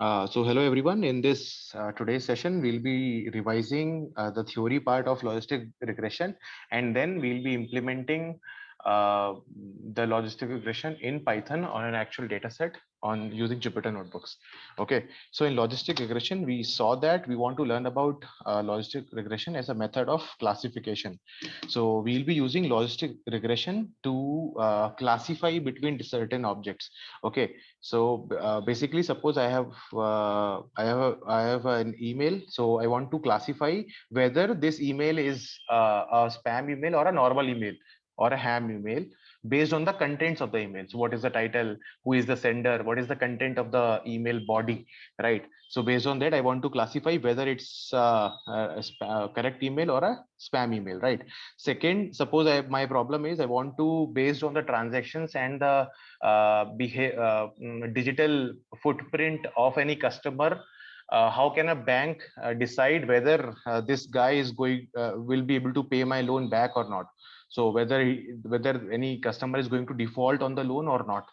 So hello everyone. In this today's session, we'll be revising the theory part of logistic regression, and then we'll be implementing uh, the logistic regression in Python on an actual data set on using Jupyter notebooks. Okay. So in logistic regression, we saw that we want to learn about logistic regression as a method of classification. So we'll be using logistic regression to classify between certain objects. Okay. So basically, suppose I have an email. So I want to classify whether this email is a spam email or a normal email or a ham email based on the contents of the email. So what is the title? Who is the sender? What is the content of the email body? Right. So based on that, I want to classify whether it's correct email or a spam email. Right. Second, suppose my problem is I want to based on the transactions and the digital footprint of any customer. How can a bank decide whether this guy is going will be able to pay my loan back or not? So whether any customer is going to default on the loan or not,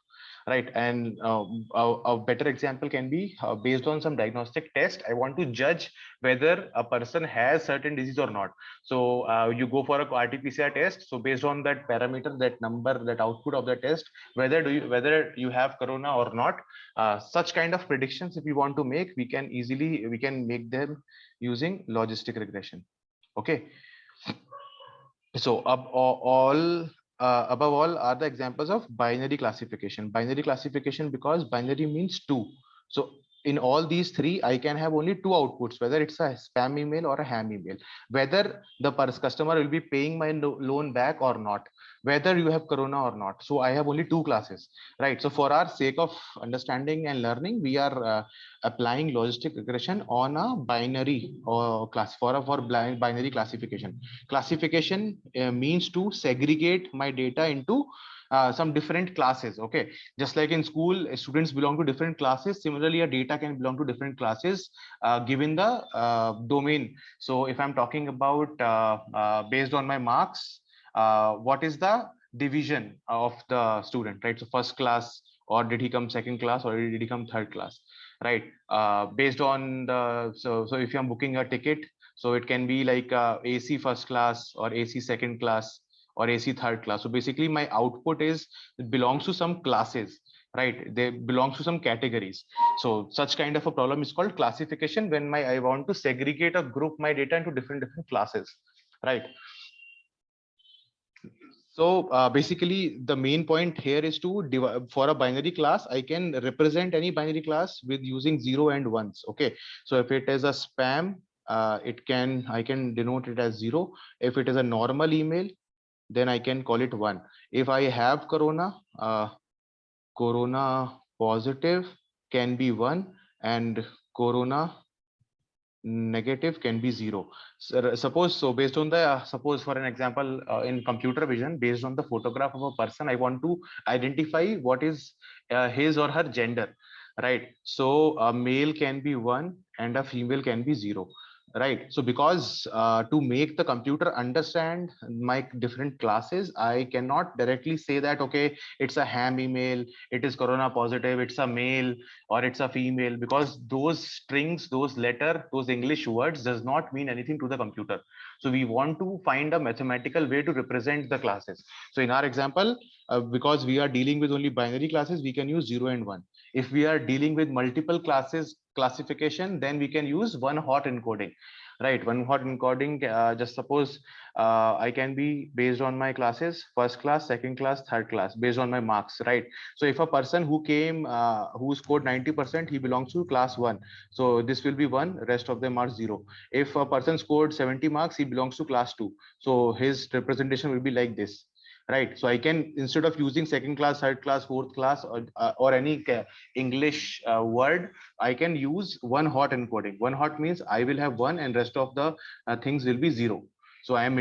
right? And a better example can be based on some diagnostic test. I want to judge whether a person has certain disease or not. So you go for a RT-PCR test. So based on that parameter, that number, that output of the test, whether you have corona or not, such kind of predictions if we want to make, we can make them using logistic regression. Okay. So above all are the examples of binary classification. Binary classification because binary means two. So in all these three, I can have only two outputs, whether it's a spam email or a ham email, whether the customer will be paying my loan back or not, whether you have corona or not. So I have only two classes, right? So for our sake of understanding and learning, we are applying logistic regression on a binary or class for binary classification. Classification means to segregate my data into some different classes. Okay, just like in school students belong to different classes, similarly a data can belong to different classes given the domain. So if I'm talking about based on my marks, what is the division of the student, right? So first class, or did he come second class, or did he come third class, right? Based on the so if I'm booking a ticket, so it can be like AC first class or AC second class or AC third class. So basically my output is, it belongs to some classes, right? They belongs to some categories. So such kind of a problem is called classification, when I want to segregate or group my data into different classes, right? So basically the main point here is to for a binary class, I can represent any binary class with using 0 and 1s. Okay. So if it is a spam, I can denote it as 0. If it is a normal email, then I can call it 1. If I have corona positive can be 1, and corona negative can be 0. So, suppose, so based on the suppose for an example, in computer vision, based on the photograph of a person, I want to identify what is his or her gender, right? So a male can be 1 and a female can be 0, right? So because to make the computer understand my different classes, I cannot directly say that okay, it's a ham email, it is corona positive, it's a male, or it's a female, because those strings, those those English words does not mean anything to the computer. So we want to find a mathematical way to represent the classes. So in our example, because we are dealing with only binary classes, we can use 0 and 1. If we are dealing with multiple classes classification, then we can use one hot encoding, right? One hot encoding, just suppose I can be based on my classes, first class, second class, third class, based on my marks, right? So if a person who came who scored 90%, he belongs to class 1. So this will be 1, rest of them are 0. If a person scored 70 marks, he belongs to class 2. So his representation will be like this, right? So I can, instead of using second class, third class, fourth class, or any English word, I can use one hot encoding. One hot means I will have 1 and rest of the things will be 0. So I am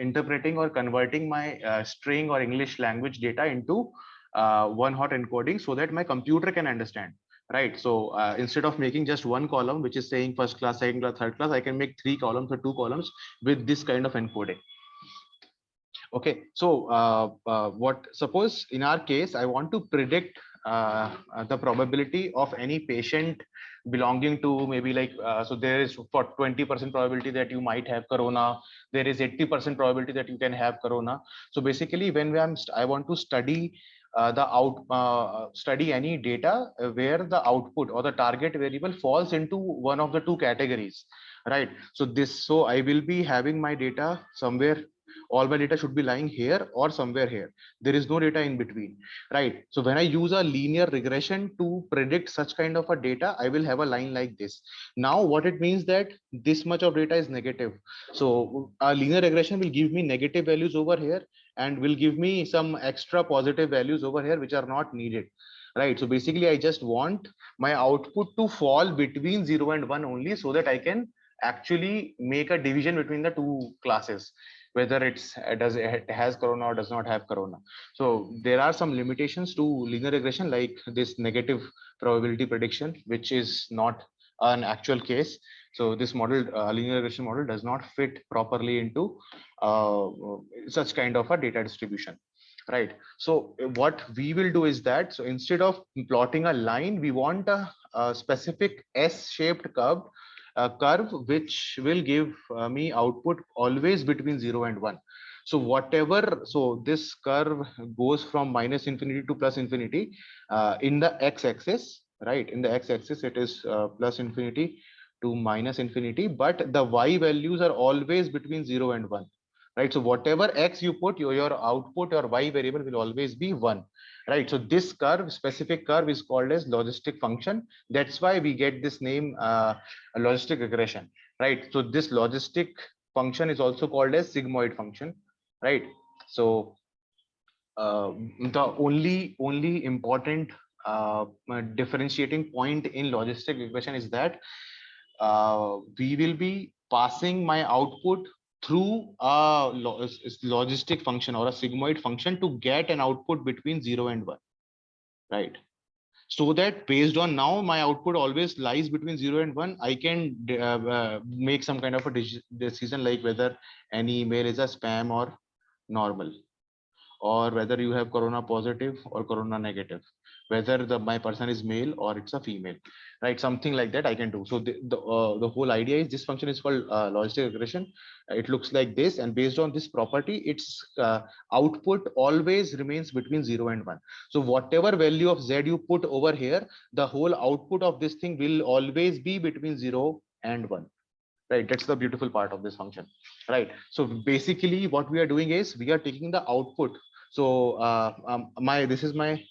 interpreting or converting my string or English language data into one hot encoding so that my computer can understand, right? So instead of making just one column which is saying first class, second class, third class, I can make 3 columns or 2 columns with this kind of encoding. Okay, so what suppose in our case I want to predict the probability of any patient belonging to maybe like so there is for 20% probability that you might have corona, there is 80% probability that you can have corona. So basically when I want to study study any data where the output or the target variable falls into one of the two categories, right? So I will be having my data somewhere, all my data should be lying here or somewhere here. There is no data in between, right? So when I use a linear regression to predict such kind of a data, I will have a line like this. Now what it means that this much of data is negative, so a linear regression will give me negative values over here and will give me some extra positive values over here which are not needed, right? So basically I just want my output to fall between 0 and 1 only, so that I can actually make a division between the two classes, whether it has corona or does not have corona. So there are some limitations to linear regression, like this negative probability prediction, which is not an actual case. So this model, linear regression model, does not fit properly into uh, such kind of a data distribution, right? So what we will do is that, so instead of plotting a line, we want a specific S-shaped curve which will give me output always between 0 and 1. So whatever, so this curve goes from minus infinity to plus infinity in the x-axis, right? In the x-axis it is plus infinity to minus infinity, but the y values are always between 0 and 1, right? So whatever x you put, your output or y variable will always be 1, right? So this curve, specific curve, is called as logistic function. That's why we get this name, a logistic regression, right? So this logistic function is also called as sigmoid function, right? So the only important differentiating point in logistic regression is that we will be passing my output through a logistic function or a sigmoid function to get an output between 0 and 1, right? So that based on now my output always lies between 0 and 1, I can make some kind of a decision, like whether any email is a spam or normal, or whether you have corona positive or corona negative, whether my person is male or it's a female, right? Something like that I can do. So the whole idea is, this function is called logistic regression. It looks like this, and based on this property, its output always remains between 0 and 1. So whatever value of z you put over here, the whole output of this thing will always be between 0 and 1, right? That's the beautiful part of this function, right? So basically what we are doing is we are taking the output. So this is my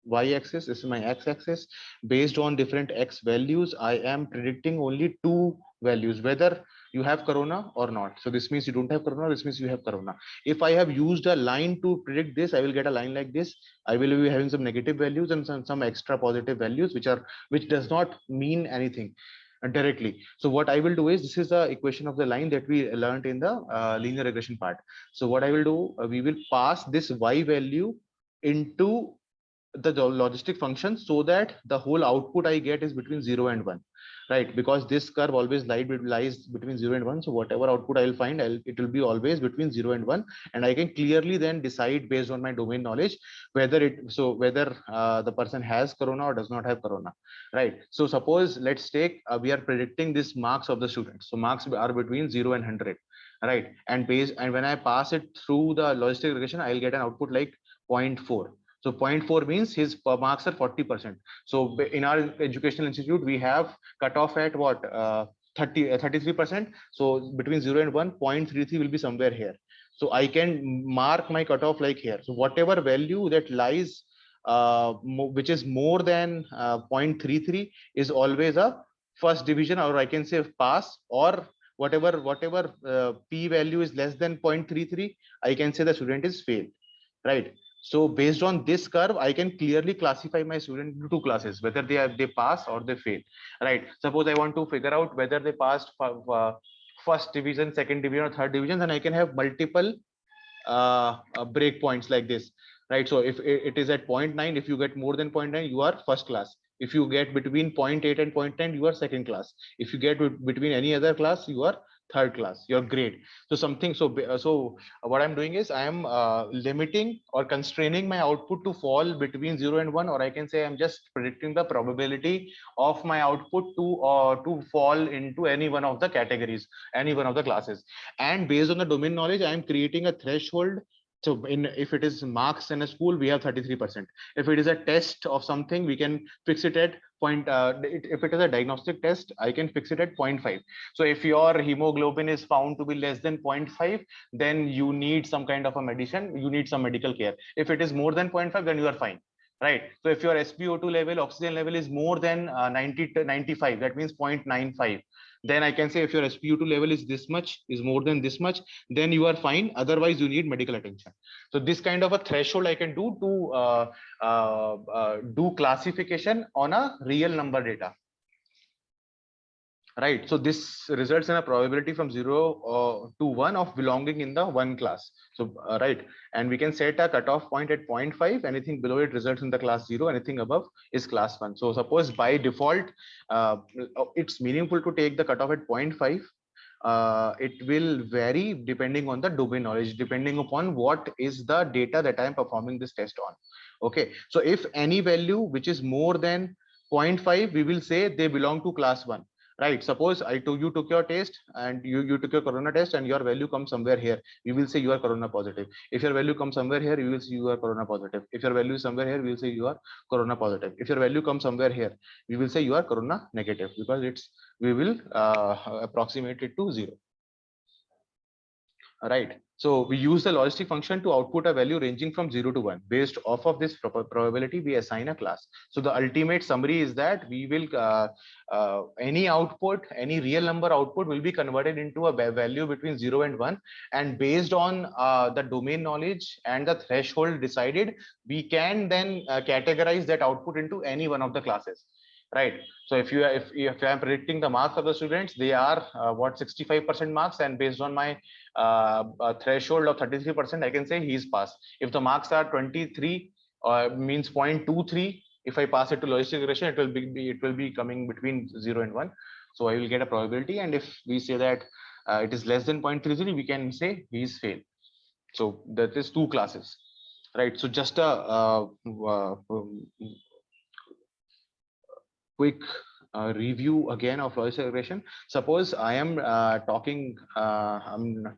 y-axis, this is my x-axis. Based on different x values, I am predicting only two values, whether you have corona or not. So this means you don't have corona, this means you have corona. If I have used a line to predict this, I will get a line like this. I will be having some negative values and some extra positive values, which does not mean anything directly. So what I will do is, this is the equation of the line that we learned in the linear regression part. So what I will do, we will pass this y value into the logistic function, so that the whole output I get is between 0 and 1, right? Because this curve always lies between 0 and 1. So whatever output I'll find, it will be always between 0 and 1, and I can clearly then decide based on my domain knowledge whether the person has corona or does not have corona, right? So suppose, let's take we are predicting this marks of the students. So marks are between 0 and 100, right? And when I pass it through the logistic regression, I'll get an output like 0.4. So 0.4 means his marks are 40%. So in our educational institute, we have cutoff at what, 33%. So between 0 and 1, 0.33 will be somewhere here. So I can mark my cutoff like here. So whatever value that lies, which is more than 0.33, is always a first division, or I can say pass, or whatever p value is less than 0.33, I can say the student is failed, right? So based on this curve, I can clearly classify my student into two classes, whether they pass or they fail, right? Suppose I want to figure out whether they passed first division, second division, or third division, then I can have multiple breakpoints like this, right? So if it is at 0.9, if you get more than 0.9, you are first class. If you get between 0.8 and 0.10, you are second class. If you get between any other class, you are third class, your grade. So something, so what I'm doing is I am limiting or constraining my output to fall between 0 and 1, or I can say I'm just predicting the probability of my output to fall into any one of the categories, any one of the classes. And based on the domain knowledge, I am creating a threshold. So if it is marks in a school, we have 33%. If it is a test of something, we can fix it at if it is a diagnostic test, I can fix it at 0.5. So if your hemoglobin is found to be less than 0.5, then you need some kind of a medicine, you need some medical care. If it is more than 0.5, then you are fine, right? So if your SpO2 level, oxygen level is more than 90 to 95, that means 0.95, then I can say if your SpO2 level is this much, is more than this much, then you are fine. Otherwise, you need medical attention. So this kind of a threshold I can do to do classification on a real number data. Right. So this results in a probability from 0 to 1 of belonging in the one class. So, right. And we can set a cutoff point at 0.5. Anything below it results in the class 0. Anything above is class 1. So suppose by default, it's meaningful to take the cutoff at 0.5. It will vary depending on the domain knowledge, depending upon what is the data that I am performing this test on. Okay. So if any value which is more than 0.5, we will say they belong to class 1. Right. Suppose you took your test and you took your corona test and your value comes somewhere here. We will say you are corona positive. If your value comes somewhere here, we will say you are corona positive. If your value is somewhere here, we will say you are corona positive. If your value comes somewhere here, we will say you are corona negative, because we will approximate it to 0. Right. So we use the logistic function to output a value ranging from 0 to 1. Based off of this probability, we assign a class. So the ultimate summary is that we will any output, any real number output will be converted into a value between 0 and 1. And based on the domain knowledge and the threshold decided, we can then categorize that output into any one of the classes. Right. So if I'm predicting the marks of the students, they are 65% marks, and based on my threshold of 33%, I can say he's passed. If the marks are 23, means 0.23, if I pass it to logistic regression, it will be coming between 0 and 1. So I will get a probability, and if we say that it is less than 0.33, we can say he's failed. So that is 2 classes, right? So just a quick review again of logistic regression. Suppose I am talking, I'm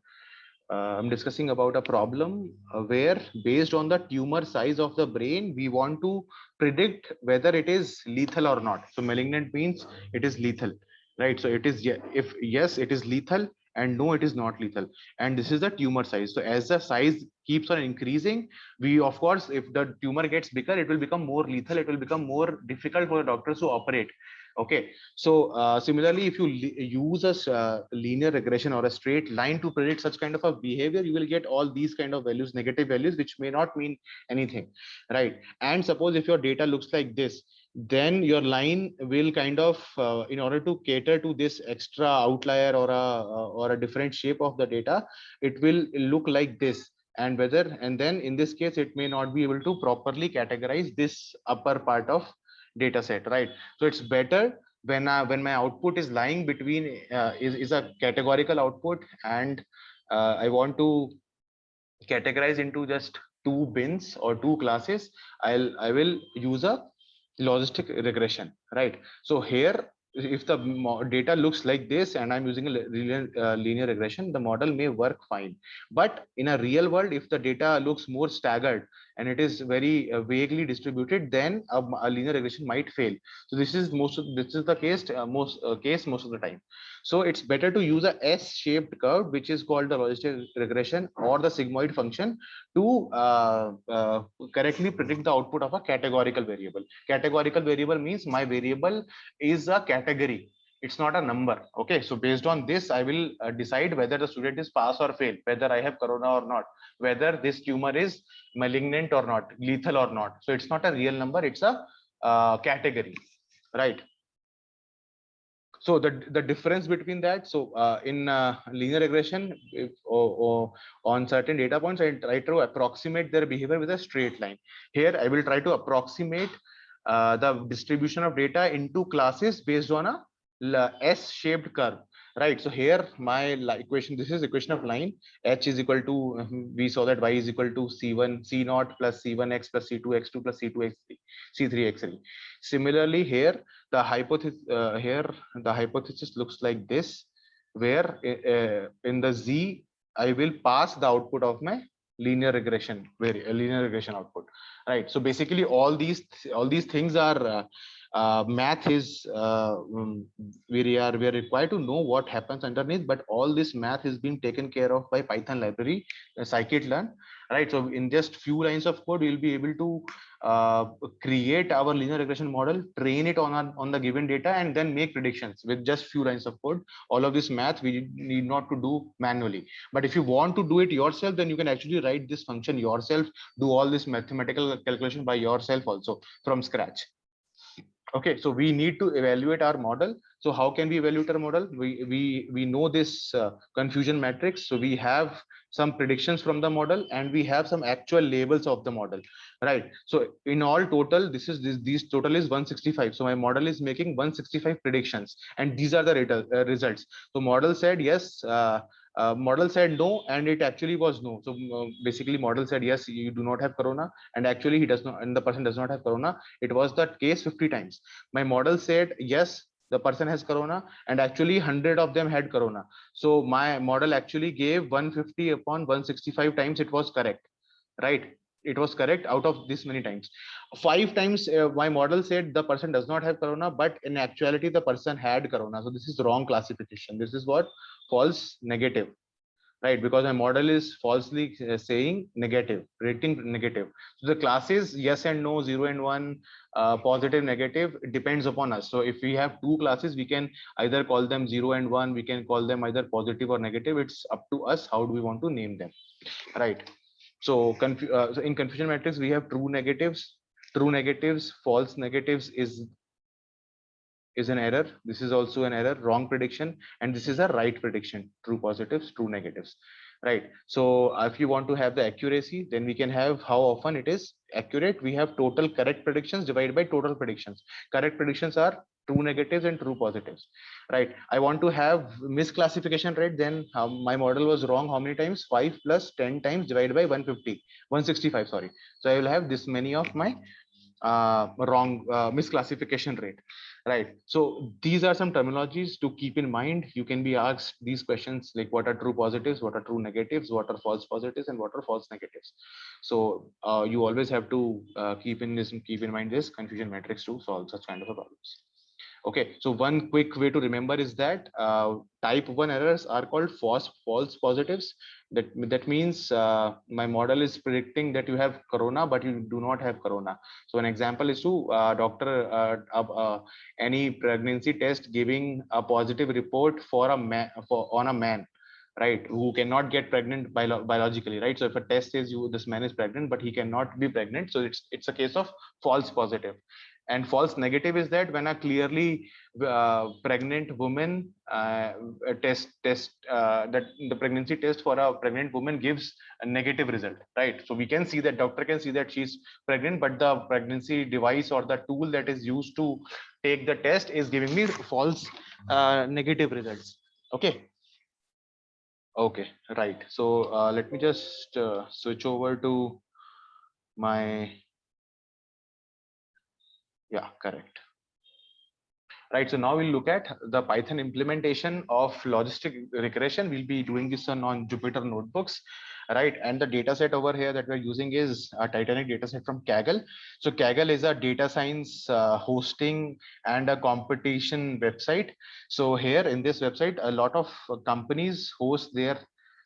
discussing about a problem where, based on the tumor size of the brain, we want to predict whether it is lethal or not. So malignant means it is lethal, right? So it is, if yes, it is lethal, and no, it is not lethal. And this is the tumor size. So as the size keeps on increasing, we, of course, if the tumor gets bigger, it will become more lethal. It will become more difficult for the doctors to operate. Okay. So similarly, if you use a linear regression or a straight line to predict such kind of a behavior, you will get all these kind of values, negative values, which may not mean anything, right? And suppose if your data looks like this, then your line will kind of in order to cater to this extra outlier or a different shape of the data, it will look like this. And then in this case, it may not be able to properly categorize this upper part of data set, right? So it's better when my output is lying between is a categorical output, and I want to categorize into just 2 bins or 2 classes, I will use a logistic regression, right? So here, if the data looks like this and I'm using a linear regression, the model may work fine. But in a real world, if the data looks more staggered and it is very vaguely distributed, then a linear regression might fail. So this is the case most of the time. So it's better to use a S-shaped curve, which is called the logistic regression or the sigmoid function, to correctly predict the output of a categorical variable. Categorical variable means my variable is a category. It's not a number. Okay. So based on this, I will decide whether the student is pass or fail, whether I have corona or not, whether this tumor is malignant or not, lethal or not. So it's not a real number. It's a category, right? So the difference between that, so in linear regression, on certain data points, I try to approximate their behavior with a straight line. Here I will try to approximate the distribution of data into classes based on a S-shaped curve. Right. So here my equation, this is equation of line. H is equal to, we saw that y is equal to C1 C naught plus C1x plus C2x2 plus C2x3 C3x3. Similarly here the hypothesis, the hypothesis looks like this, where in the Z I will pass the output of my linear regression, linear regression output. Right. So basically all these things are math is we are required to know what happens underneath, but all this math is being taken care of by Python library, scikit-learn. Right. So in just few lines of code we'll be able to uh, create our linear regression model, train it on the given data, and then make predictions with just few lines of code. All of this math we need not to do manually, but if you want to do it yourself, then you can actually write this function yourself, do all this mathematical calculation by yourself also from scratch. Okay, so we need to evaluate our model. So how can we evaluate our model? We know this confusion matrix. So we have some predictions from the model, and we have some actual labels of the model, right? So in all total, this total is 165. So my model is making 165 predictions, and these are the results. So model said yes. Model said no, and it actually was no. So basically model said yes, you do not have corona, and actually he does not, and the person does not have corona. It was that case 50 times. My model said yes, the person has corona, and actually 100 of them had corona. So my model actually gave 150 upon 165 times it was correct, right? It was correct out of this many times. 5 times my model said the person does not have corona, but in actuality the person had corona. So this is wrong classification. This is what? False negative, right? Because my model is falsely saying negative, rating negative. So the classes yes and no, 0 and 1, positive, negative, it depends upon us. So if we have two classes, we can either call them 0 and 1, we can call them either positive or negative. It's up to us how do we want to name them, right? So, so in confusion matrix we have true negatives, false negatives is an error. This is also an error, wrong prediction, and this is a right prediction, true positives, true negatives, right? So if you want to have the accuracy, then we can have how often it is accurate. We have total correct predictions divided by total predictions. Correct predictions are true negatives and true positives, right? I want to have misclassification rate, then my model was wrong how many times? 5 plus 10 times divided by 150, 165, sorry. So I will have this many of my wrong misclassification rate, right? So these are some terminologies to keep in mind. You can be asked these questions like what are true positives, what are true negatives, what are false positives, and what are false negatives. So you always have to keep in mind this confusion matrix to solve such kind of a problems. Okay, so one quick way to remember is that type 1 errors are called false positives. That means my model is predicting that you have corona, but you do not have corona. So an example is to any pregnancy test giving a positive report for a man, on a man, right, who cannot get pregnant biologically, right? So if a test says you this man is pregnant but he cannot be pregnant, so it's a case of false positive. And false negative is that when a clearly pregnant woman test that the pregnancy test for a pregnant woman gives a negative result, right? So we can see that doctor can see that she's pregnant, but the pregnancy device or the tool that is used to take the test is giving me false negative results. Okay. Okay, right. So let me just switch over to my, yeah, correct. Right, so now we'll look at the Python implementation of logistic regression. We'll be doing this on Jupyter notebooks, right? And the data set over here that we're using is a Titanic data set from Kaggle. So Kaggle is a data science hosting and a competition website. So here in this website, a lot of companies host their,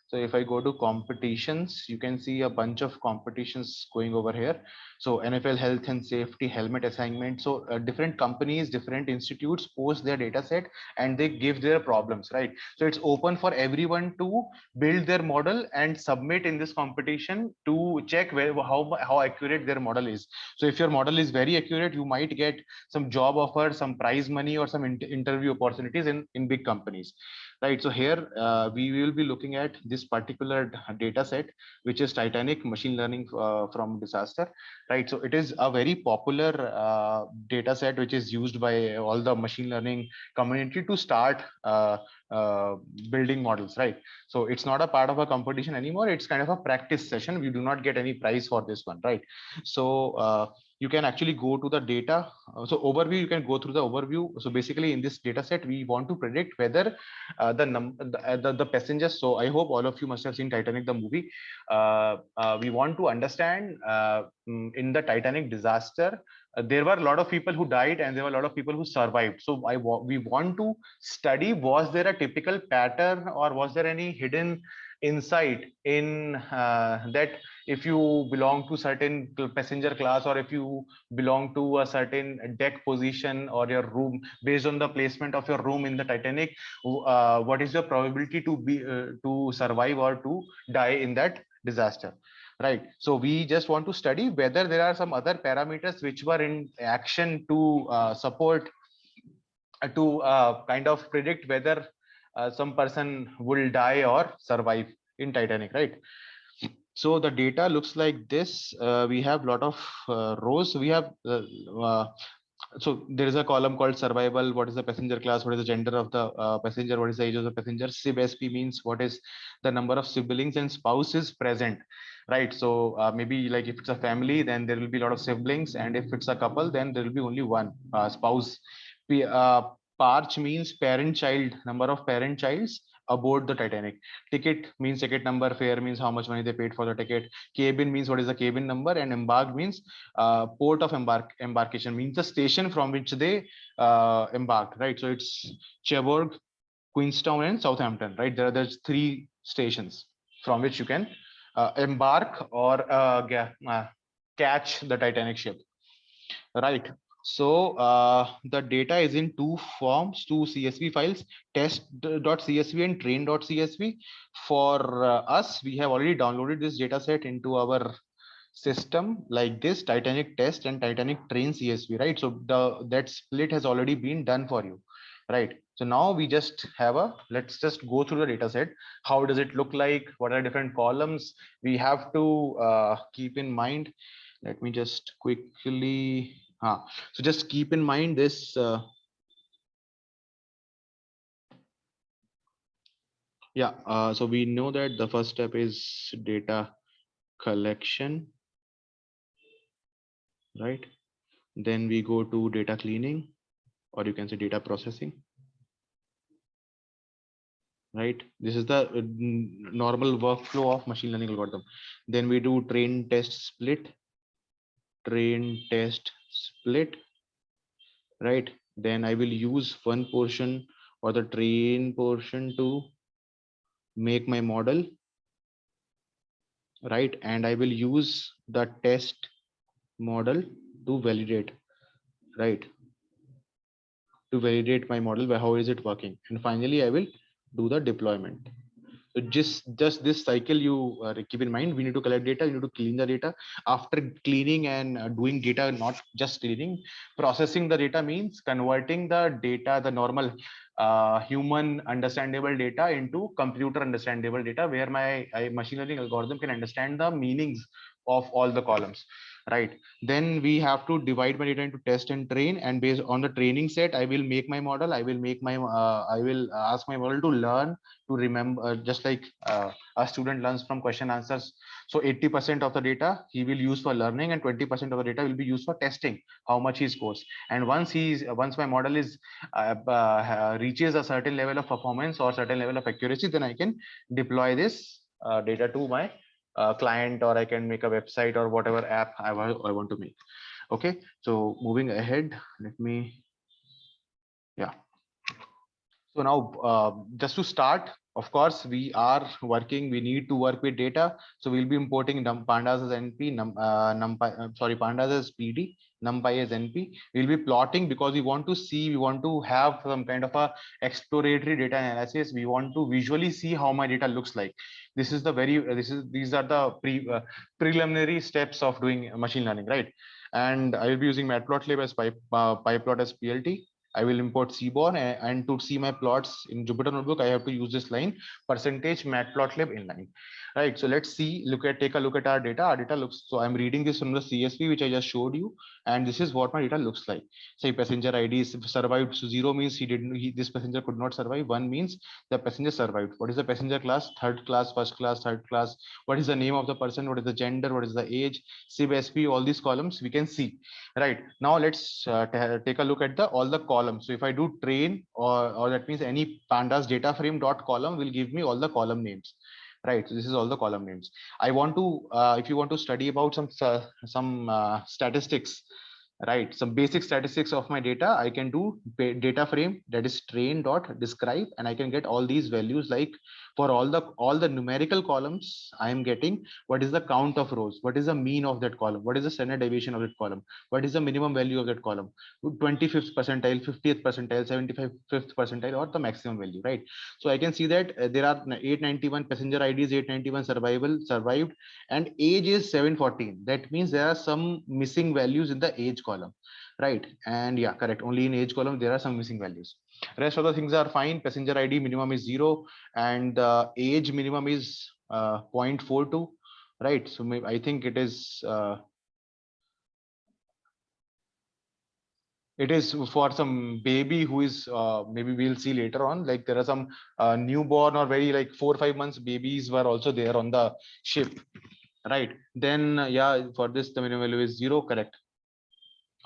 so if I go to competitions, you can see a bunch of competitions going over here. So NFL health and safety helmet assignment. So different companies, different institutes post their data set and they give their problems, right? So it's open for everyone to build their model and submit in this competition to check how accurate their model is. So if your model is very accurate, you might get some job offers, some prize money, or some interview opportunities in big companies, right? So here we will be looking at this particular data set, which is Titanic machine learning from disaster, right? So it is a very popular data set which is used by all the machine learning community to start building models, right? So it's not a part of a competition anymore. It's kind of a practice session. We do not get any prize for this one, right? So you can actually go to the data. So overview, you can go through the overview. So basically in this data set, we want to predict whether the passengers. So I hope all of you must have seen Titanic, the movie. We want to understand in the Titanic disaster, there were a lot of people who died and there were a lot of people who survived. So we want to study, was there a typical pattern or was there any hidden insight in that if you belong to certain passenger class or if you belong to a certain deck position or your room, based on the placement of your room in the Titanic, what is your probability to be to survive or to die in that disaster, right? So we just want to study whether there are some other parameters which were in action to support to kind of predict whether some person will die or survive in Titanic, right? So the data looks like this. We have a lot of rows. We have so there is a column called survival. What is the passenger class? What is the gender of the passenger? What is the age of the passenger? SIB-SP means what is the number of siblings and spouses present, right? So maybe like if it's a family, then there will be a lot of siblings, and if it's a couple, then there will be only one spouse. Parch means parent-child, number of parent-childs aboard the Titanic. Ticket means ticket number. Fare means how much money they paid for the ticket. Cabin means what is the cabin number, and embark means port of embarkation, means the station from which they embarked, right? So it's Cherbourg, Queenstown, and Southampton, right? There's three stations from which you can embark or catch the Titanic ship, right? So the data is in two forms, two CSV files, test.csv and train.csv. For us, we have already downloaded this data set into our system like this: Titanic test and Titanic train CSV, right? So that split has already been done for you, right? So now we just have let's just go through the data set. How does it look like? What are different columns? We have to keep in mind. Let me just quickly so just keep in mind this so we know that the first step is data collection, right? Then we go to data cleaning, or you can say data processing, right? This is the normal workflow of machine learning algorithm. Then we do train test split, right? Then I will use one portion or the train portion to make my model, right? And I will use the test model to validate, right? To validate my model by how is it working. And finally, I will do the deployment. So just this cycle you keep in mind. We need to collect data, you need to clean the data. After cleaning and doing data, not just cleaning, processing the data means converting the data, the normal human understandable data into computer understandable data, where my machine learning algorithm can understand the meanings of all the columns, right? Then we have to divide my data into test and train, and based on the training set, I will make my model. I will ask my model to learn, to remember, just like a student learns from question answers. So 80% of the data he will use for learning and 20% of the data will be used for testing how much he scores. And once my model is reaches a certain level of performance or certain level of accuracy, then I can deploy this data to my client, or I can make a website or whatever app I want to make. Okay, so moving ahead, let me so now, just to start, of course, we need to work with data. So we'll be importing pandas as NP, pandas as PD, NumPy as NP. We'll be plotting because we want to have some kind of a exploratory data analysis. We want to visually see how my data looks like. These are the preliminary steps of doing machine learning, right? And I will be using Matplotlib as PyPlot as PLT. I will import Seaborn, and to see my plots in Jupyter Notebook, I have to use this line percentage matplotlib inline. Right. So let's see, take a look at our data. Our data looks, so I'm reading this from the CSV, which I just showed you. And this is what my data looks like. Say passenger ID is survived. So 0 means this passenger could not survive. 1 means the passenger survived. What is the passenger class? Third class, first class, third class. What is the name of the person? What is the gender? What is the age? SIB, SP, all these columns we can see. Right. Now let's take a look at all the columns. So if I do train, or that means any pandas data frame dot column will give me all the column names. Right. So this is all the column names. I want to, if you want to study about some statistics, right, some basic statistics of my data, I can do data frame, that is train dot describe, and I can get all these values. Like for all the numerical columns, I am getting what is the count of rows, what is the mean of that column, what is the standard deviation of that column, what is the minimum value of that column, 25th percentile, 50th percentile, 75th percentile, or the maximum value. Right. So I can see that there are 891 passenger IDs, 891 survived, and age is 714. That means there are some missing values in the age column. Right. And yeah, correct, only in age column there are some missing values. Rest of the things are fine. Passenger ID minimum is 0, and the age minimum is 0.42. Right. So maybe, I think it is for some baby who is, maybe we'll see later on, like there are some newborn or very like 4 or 5 months babies were also there on the ship. Right. Then yeah, for this the minimum value is 0. Correct.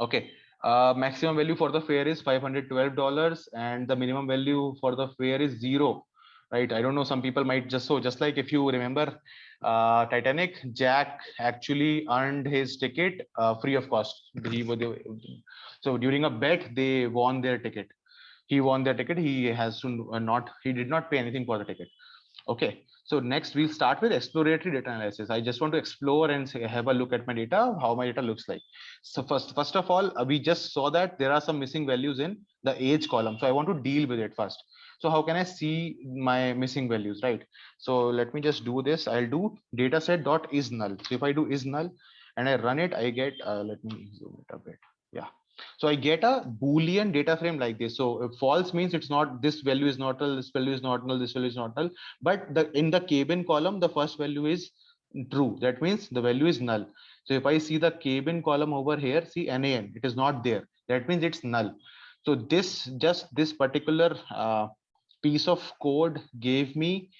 Okay. Maximum value for the fare is $512, and the minimum value for the fare is 0. Right. I don't know, some people might just like, if you remember Titanic, Jack actually earned his ticket free of cost. So during a bet they won their ticket. He won their ticket. He has to he did not pay anything for the ticket. Okay, so next we'll start with exploratory data analysis. I just want to explore and have a look at my data, how my data looks like. So first of all, we just saw that there are some missing values in the age column. So I want to deal with it first. So how can I see my missing values, right? So let me just do this. I'll do dataset dot is null. So if I do is null and I run it, I get, let me zoom it a bit. Yeah. So I get a Boolean data frame like this. So false means it's not, this value is not null, this value is not null, this value is not null. But in the k-bin column, the first value is true. That means the value is null. So if I see the k-bin column over here, see NaN, it is not there. That means it's null. So this particular piece of code gave me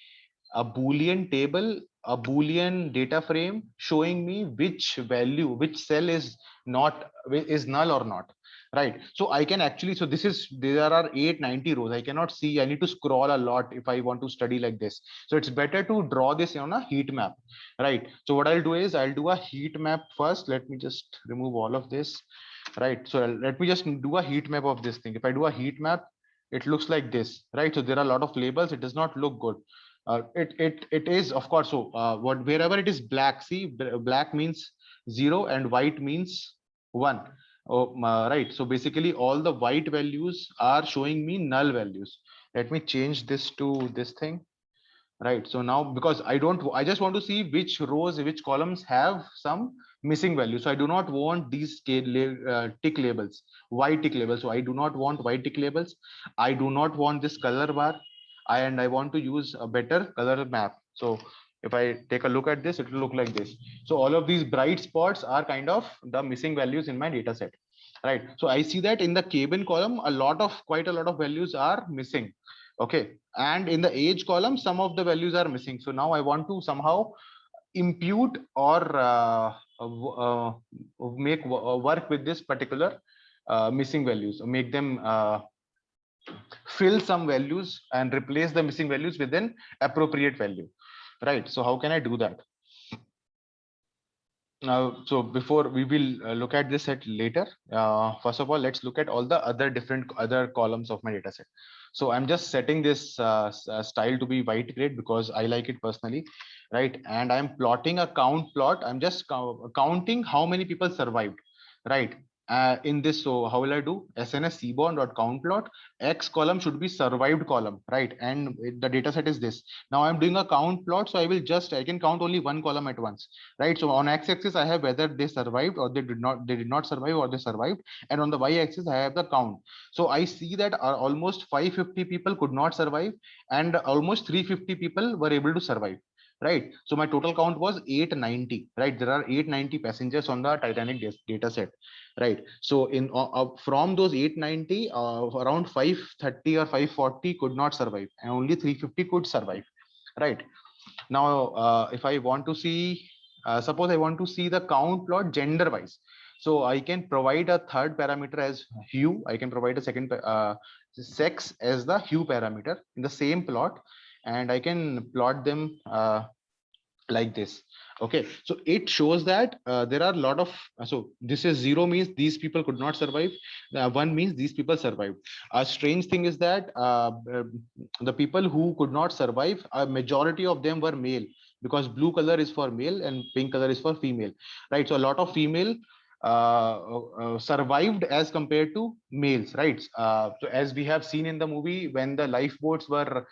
a Boolean table, a Boolean data frame showing me which value, which cell is null or not. Right. So I can actually, so there are 890 rows. I cannot see, I need to scroll a lot if I want to study like this. So it's better to draw this on a heat map. Right. So what I'll do is I'll do a heat map first. Let me just remove all of this. Right. So let me just do a heat map of this thing. If I do a heat map, it looks like this. Right. So there are a lot of labels. It does not look good. It is, of course. So wherever it is black, see, black means 0 and white means 1. Oh, right. So basically all the white values are showing me null values. Let me change this to this thing. Right. So now, because I just want to see which rows, which columns have some missing value. So I do not want these tick labels, white tick labels. So I do not want white tick labels. I do not want this color bar. And I want to use a better color map. So if I take a look at this, it will look like this. So all of these bright spots are kind of the missing values in my data set. Right. So I see that in the k-bin column, quite a lot of values are missing. Okay. And in the age column, some of the values are missing. So now I want to somehow impute or make work with this particular missing values, make them fill some values and replace the missing values with an appropriate value. Right. So how can I do that? Now, so before we will look at this set later, first of all, let's look at all the other columns of my data set. So I'm just setting this style to be white grid because I like it personally, right? And I'm plotting a count plot. I'm just counting how many people survived, right? in this. So how will I do? SNS seaborn dot count plot. X column should be survived column, right? And the data set is this. Now I'm doing a count plot, so I can count only one column at once, right? So on x-axis I have whether they survived or they did not survive, or they survived, and on the y-axis I have the count. So I see that almost 550 people could not survive, and almost 350 people were able to survive, right? So my total count was 890, right? There are 890 passengers on the Titanic data set, right? So in from those 890, around 530 or 540 could not survive, and only 350 could survive, right? Now if I want to see, suppose I want to see the count plot gender wise, so I can provide a third parameter as hue. I can provide a second sex as the hue parameter in the same plot, and I can plot them like this. Okay, so it shows that there are a lot of, so this is 0 means these people could not survive, 1 means these people survived. A strange thing is that the people who could not survive, a majority of them were male, because blue color is for male and pink color is for female, right? So a lot of female survived as compared to males, right? So as we have seen in the movie, when the lifeboats were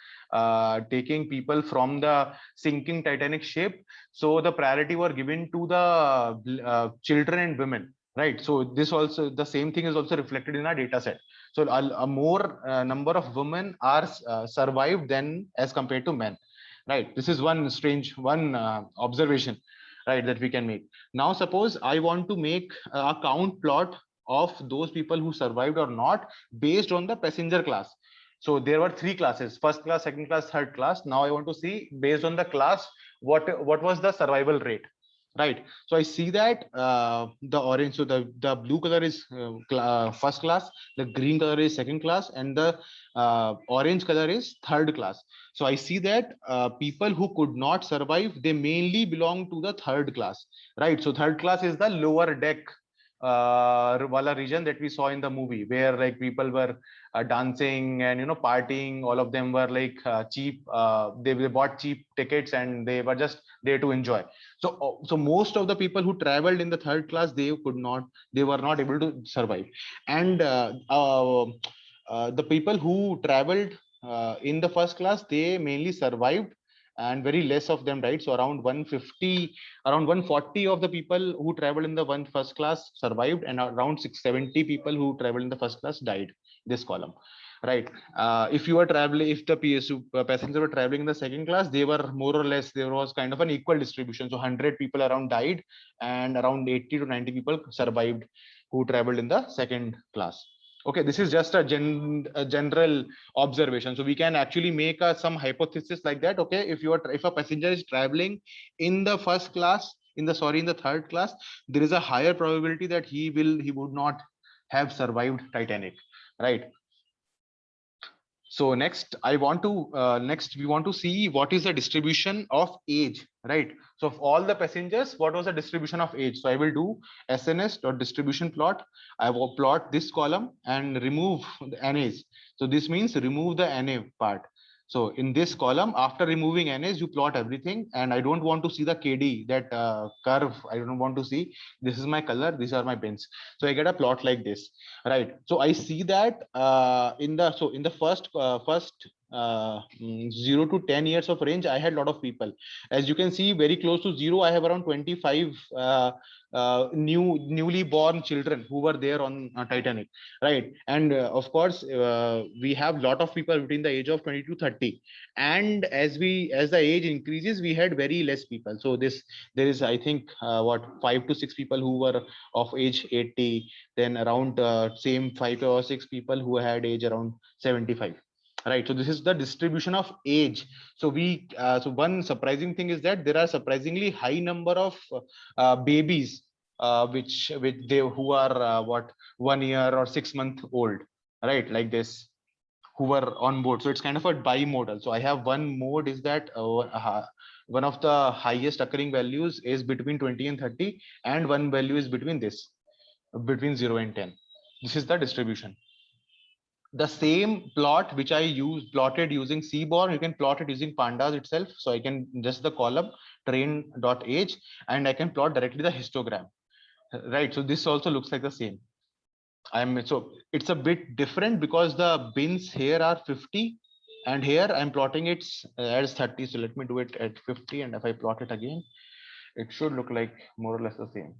taking people from the sinking Titanic ship, so the priority were given to the children and women, right? So this also, the same thing is also reflected in our data set. So a more number of women are survived than as compared to men, right? This is one strange one observation, right, that we can make. Now suppose I want to make a count plot of those people who survived or not based on the passenger class. So there were 3 classes: first class, second class, third class. Now I want to see based on the class what was the survival rate, right? So I see that the orange, so the blue color is first class, the green color is second class, and the orange color is third class. So I see that people who could not survive, they mainly belong to the third class, right? So third class is the lower deck wala region that we saw in the movie, where like people were dancing and partying. All of them were like cheap, they bought cheap tickets and they were just there to enjoy. So most of the people who traveled in the third class, they were not able to survive. And the people who traveled in the first class, they mainly survived, and very less of them died. So around 150, around 140 of the people who traveled in the first class survived, and around 670 people who traveled in the first class died. This column, right? If you were traveling, if the passengers were traveling in the second class, they were more or less, there was kind of an equal distribution. So 100 people around died, and around 80 to 90 people survived who traveled in the second class. Okay, this is just a general observation. So we can actually make some hypothesis like that. Okay, if a passenger is traveling in the first class, in the third class, there is a higher probability that he would not have survived Titanic, right? So next we want to see what is the distribution of age, right? So of all the passengers, what was the distribution of age? So I will do SNS dot distribution plot. I will plot this column and remove the NAs. So this means remove the NA part. So in this column, after removing NAs, you plot everything, and I don't want to see the KD, that curve. I don't want to see. This is my color, these are my bins. So I get a plot like this, right? So I see that in the first 0 to 10 years of range, I had a lot of people. As you can see, very close to 0, I have around 25 newly born children who were there on Titanic, right? And of course we have a lot of people between the age of 20 to 30, and as the age increases, we had very less people. So there is, I think, what, 5 to 6 people who were of age 80, then around same 5 or 6 people who had age around 75, right? So this is the distribution of age. So so one surprising thing is that there are surprisingly high number of babies which they who are what, 1 year or 6 month old, right? Like this, who were on board. So it's kind of a bimodal. So I have one mode is that one of the highest occurring values is between 20 and 30, and one value is between this, between 0 and 10. This is the distribution. The same plot which I plotted using Seaborn, you can plot it using pandas itself. So I can just the column train.age, and I can plot directly the histogram, right? So this also looks like the same. So it's a bit different because the bins here are 50 and here I'm plotting it as 30. So let me do it at 50, and if I plot it again, it should look like more or less the same.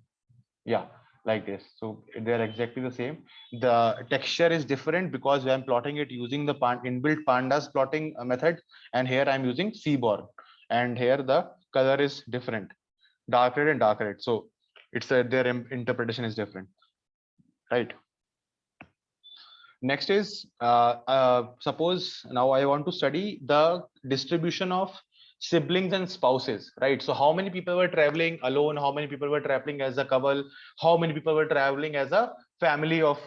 Yeah, like this. So they're exactly the same. The texture is different because I'm plotting it using the inbuilt pandas plotting method, and here I'm using Seaborn, and here the color is different, dark red and dark red. So it's their interpretation is different, right? Next is suppose now I want to study the distribution of siblings and spouses, right? So how many people were traveling alone, how many people were traveling as a couple, how many people were traveling as a family of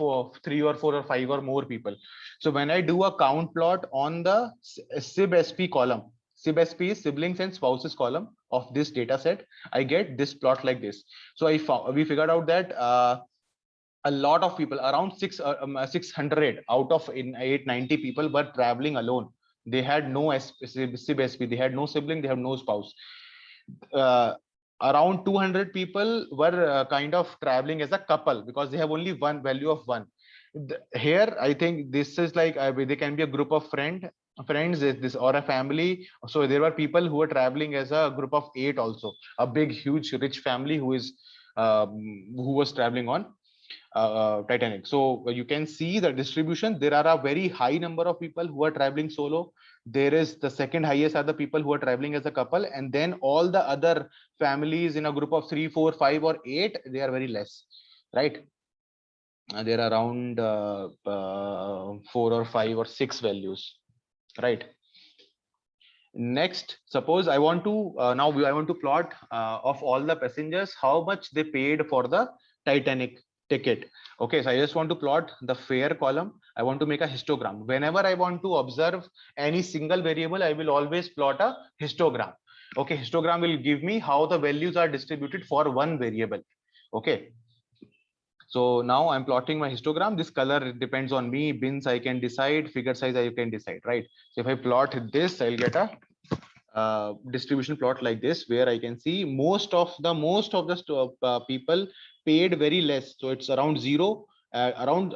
3 or 4 or 5 or more people. So when I do a count plot on the SIB-SP column, SIB-SP is siblings and spouses column of this data set, I get this plot like this. So we figured out that a lot of people, around 600 out of 890 people were traveling alone. They had no SIB-SP, they had no sibling, they have no spouse. uh, Around 200 people were kind of traveling as a couple because they have only one value of one. Here I think this is like they can be a group of friends this or a family. So there were people who were traveling as a group of 8 also, a big huge rich family who was traveling on Titanic. So you can see the distribution. There are a very high number of people who are traveling solo. There is the second highest are the people who are traveling as a couple, and then all the other families in a group of 3, 4, 5, or 8, they are very less, right? There are around 4 or 5 or 6 values, right? Next, suppose I want to I want to plot of all the passengers how much they paid for the Titanic ticket. Okay, so I just want to plot the fare column. I want to make a histogram. Whenever I want to observe any single variable, I will always plot a histogram. Okay, histogram will give me how the values are distributed for one variable. Okay, so now I'm plotting my histogram. This color depends on me. Bins I can decide, figure size I can decide, right? So if I plot this, I'll get a distribution plot like this, where I can see most of the people paid very less. So it's around zero. Around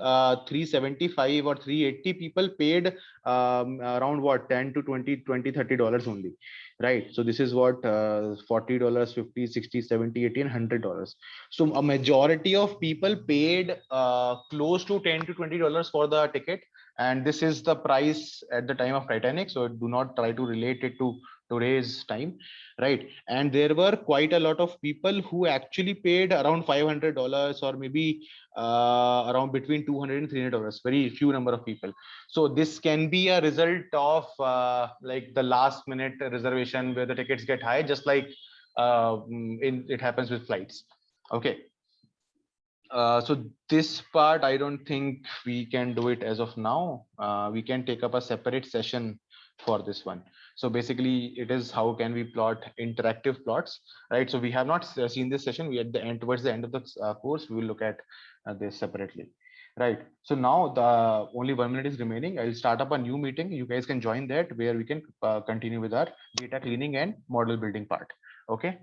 375 or 380 people paid around what 10 to 20, $20, $30 only, right? So this is what $40, 50, 60, 70, 80, and $100. So a majority of people paid close to 10 to $20 for the ticket, and this is the price at the time of Titanic. So do not try to relate it to today's time, right? And there were quite a lot of people who actually paid around $500 or maybe around between $200 and $300. Very few number of people. So this can be a result of like the last minute reservation where the tickets get high, just like it happens with flights. Okay. So this part, I don't think we can do it as of now. We can take up a separate session for this one. So basically, it is how can we plot interactive plots, right? So we have not seen this session. We at the end, towards the end of the course, we will look at this separately, right? So now the only 1 minute is remaining. I'll start up a new meeting. You guys can join that, where we can continue with our data cleaning and model building part. Okay.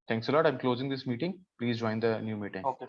Thanks a lot. I'm closing this meeting. Please join the new meeting. Okay.